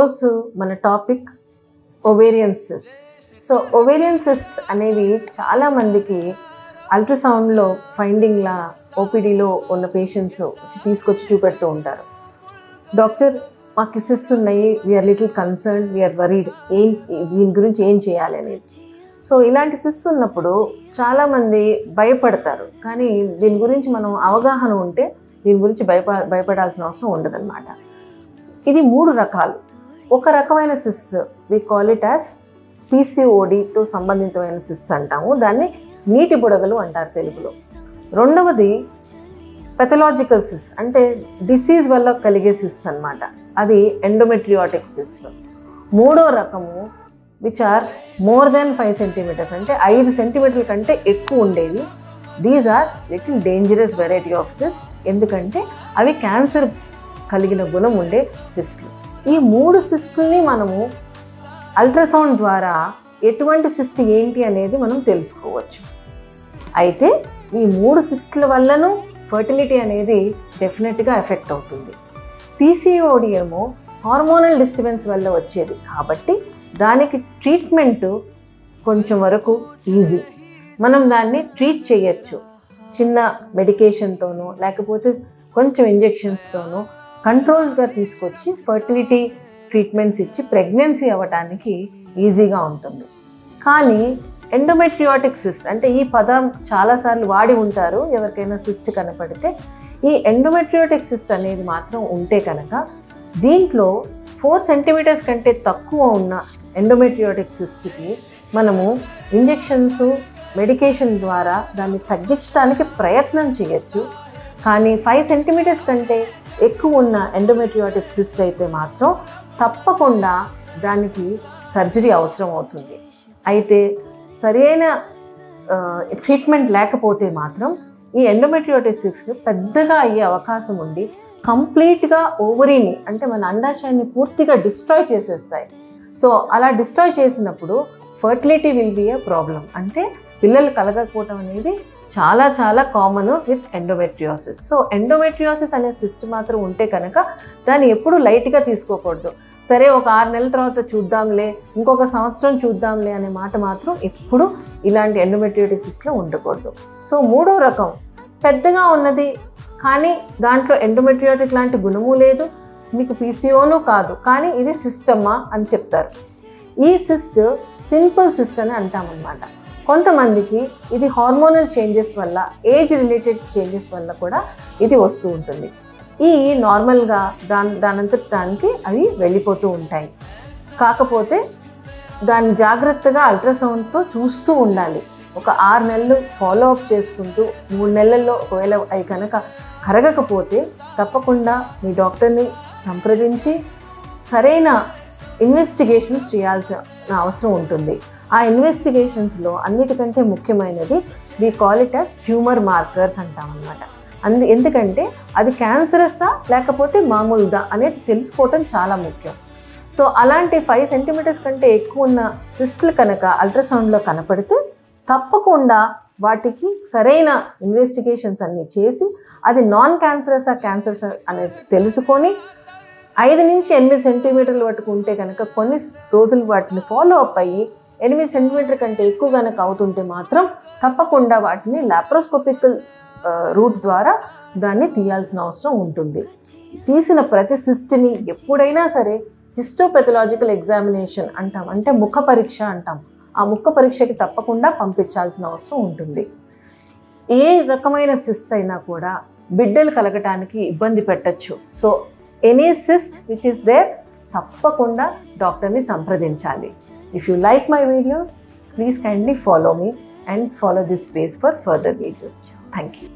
ఈరోజు మన topic ovarian cyst. So ovarian cyst అనేవి చాలామందికి అల్ట్రాసౌండ్లో ఫైండింగ్లా ఓపీడీలో ఉన్న పేషెంట్స్ తీసుకొచ్చి చూపెడుతూ ఉంటారు. డాక్టర్ మాకు సిస్ట్ ఉన్నాయి, we are little concern, we are worried, దీని గురించి ఏం చేయాలి అనేది. సో ఇలాంటి సిస్ట్ ఉన్నప్పుడు చాలామంది భయపడతారు, కానీ దీని గురించి మనం అవగాహన ఉంటే దీని గురించి భయపడాల్సిన అవసరం ఉండదన్నమాట. ఇది 3 రకాలు. ఒక రకమైన cyst we call it as పీసీఓడితో సంబంధితమైన సిస్ట్ అంటాము, దాన్ని నీటి బుడగలు అంటారు తెలుగులో. రెండవది పెథలాజికల్ సిస్ట్, అంటే డిసీజ్ వల్ల కలిగే సిస్ట్ అన్నమాట, అది ఎండోమెట్రియాటిక్ సిస్ట్. మూడో రకము which are more than 5 centimetres, అంటే 5 సెంటీమీటర్ల కంటే ఎక్కువ ఉండేవి. These are little dangerous variety of cyst, ఎందుకంటే అవి క్యాన్సర్ కలిగిన గుణం ఉండే సిస్టులు. ఈ 3 సిస్టుల్ని మనము అల్ట్రాసౌండ్ ద్వారా ఎటువంటి సిస్ట్ ఏంటి అనేది మనం తెలుసుకోవచ్చు. అయితే ఈ 3 సిస్టుల వల్లను ఫర్టిలిటీ అనేది డెఫినెట్గా ఎఫెక్ట్ అవుతుంది. పీసీఓడి ఏమో హార్మోనల్ డిస్టర్బెన్స్ వల్ల వచ్చేది కాబట్టి దానికి ట్రీట్మెంట్ కొంచెం వరకు ఈజీ. మనం దాన్ని ట్రీట్ చేయొచ్చు చిన్న మెడికేషన్తోనో లేకపోతే కొంచెం ఇంజెక్షన్స్తోనో కంట్రోల్గా తీసుకొచ్చి ఫర్టిలిటీ ట్రీట్మెంట్స్ ఇచ్చి ప్రెగ్నెన్సీ అవ్వడానికి ఈజీగా ఉంటుంది. కానీ ఎండోమెట్రియాటిక్ సిస్ట్, అంటే ఈ పదం చాలాసార్లు వాడి ఉంటారు ఎవరికైనా సిస్ట్ కనపడితే. ఈ ఎండోమెట్రియాటిక్ సిస్ట్ అనేది మాత్రం ఉంటే కనుక దీంట్లో 4 సెంటీమీటర్స్ కంటే తక్కువ ఉన్న ఎండోమెట్రియాటిక్ సిస్ట్కి మనము ఇంజెక్షన్స్ మెడికేషన్ ద్వారా దాన్ని తగ్గించడానికి ప్రయత్నం చేయొచ్చు. కానీ 5 సెంటీమీటర్స్ కంటే ఎక్కువ ఉన్న ఎండోమెట్రియాటిక్ సిస్ట్ అయితే మాత్రం తప్పకుండా దానికి సర్జరీ అవసరం అవుతుంది. అయితే సరైన ట్రీట్మెంట్ లేకపోతే మాత్రం ఈ ఎండోమెట్రియాటిక్ సిస్ట్ పెద్దగా అయ్యే అవకాశం ఉండి కంప్లీట్గా ఓవరీని, అంటే మన అండాశయాన్ని పూర్తిగా డిస్ట్రాయ్ చేసేస్తాయి. సో అలా డిస్ట్రాయ్ చేసినప్పుడు fertility will be a problem, అంటే పిల్లలు కలగకపోవటం అనేది చాలా చాలా common with endometriosis. So endometriosis అనే సిస్ట్ మాత్రం ఉంటే కనుక దాన్ని ఎప్పుడు లైట్గా తీసుకోకూడదు. సరే ఒక 6 నెలల తర్వాత చూద్దాంలే, ఇంకొక సంవత్సరం చూద్దాంలే అనే మాట మాత్రం ఎప్పుడు ఇలాంటి ఎండోమెట్రియాటిక్ సిస్ట్లో ఉండకూడదు. సో 3వ రకం పెద్దగా ఉన్నది, కానీ దాంట్లో ఎండోమెట్రియాటిక్ లాంటి గుణము లేదు, మీకు పీసీఓను కాదు, కానీ ఇది సిస్టమ్మా అని చెప్తారు. ఈ సిస్ట్ సింపుల్ సిస్ట్ అని అంటామన్నమాట. కొంతమందికి ఇది హార్మోనల్ చేంజెస్ వల్ల, ఏజ్ రిలేటెడ్ చేంజెస్ వల్ల కూడా ఇది వస్తూ ఉంటుంది. ఈ నార్మల్గా దానంతట దానికి అవి వెళ్ళిపోతూ ఉంటాయి. కాకపోతే దాన్ని జాగ్రత్తగా అల్ట్రాసౌండ్తో చూస్తూ ఉండాలి. ఒక 6 నెలలు ఫాలో అప్ చేసుకుంటూ 3 నెలల్లో ఒకవేళ అవి కనుక కరగకపోతే తప్పకుండా మీ డాక్టర్ని సంప్రదించి సరైన ఇన్వెస్టిగేషన్స్ చేయాల్సిన అవసరం ఉంటుంది. ఆ ఇన్వెస్టిగేషన్స్లో అన్నిటికంటే ముఖ్యమైనది we call it as tumour markers అంటామన్నమాట. ఎందుకంటే అది క్యాన్సరస్సా లేకపోతే మామూలుదా అనేది తెలుసుకోవటం చాలా ముఖ్యం. సో అలాంటి 5 సెంటీమీటర్స్ కంటే ఎక్కువ ఉన్న సిస్టులు కనుక అల్ట్రాసౌండ్లో కనపడితే తప్పకుండా వాటికి సరైన ఇన్వెస్టిగేషన్స్ అన్నీ చేసి అది నాన్ క్యాన్సరసా క్యాన్సరసా అనేది తెలుసుకొని 5 నుంచి 8 సెంటీమీటర్లు వరకు ఉంటే కనుక కొన్ని రోజులు వాటిని ఫాలో అప్ అయ్యి 8 సెంటీమీటర్ కంటే ఎక్కువ కనుక అవుతుంటే మాత్రం తప్పకుండా వాటిని లాప్రోస్కోపికల్ రూట్ ద్వారా దాన్ని తీయాల్సిన అవసరం ఉంటుంది. తీసిన ప్రతి సిస్ట్ని ఎప్పుడైనా సరే హిస్టోపెథలాజికల్ ఎగ్జామినేషన్ అంటాం, అంటే ముఖ పరీక్ష అంటాం. ఆ ముఖ పరీక్షకి తప్పకుండా పంపించాల్సిన అవసరం ఉంటుంది. ఏ రకమైన సిస్ట్ అయినా కూడా బిడ్డలు కలగటానికి ఇబ్బంది పెట్టచ్చు. So any cyst which is there తప్పకుండా డాక్టర్ని సంప్రదించాలి. If you like my videos, please kindly follow me and follow this page for further videos. Thank you.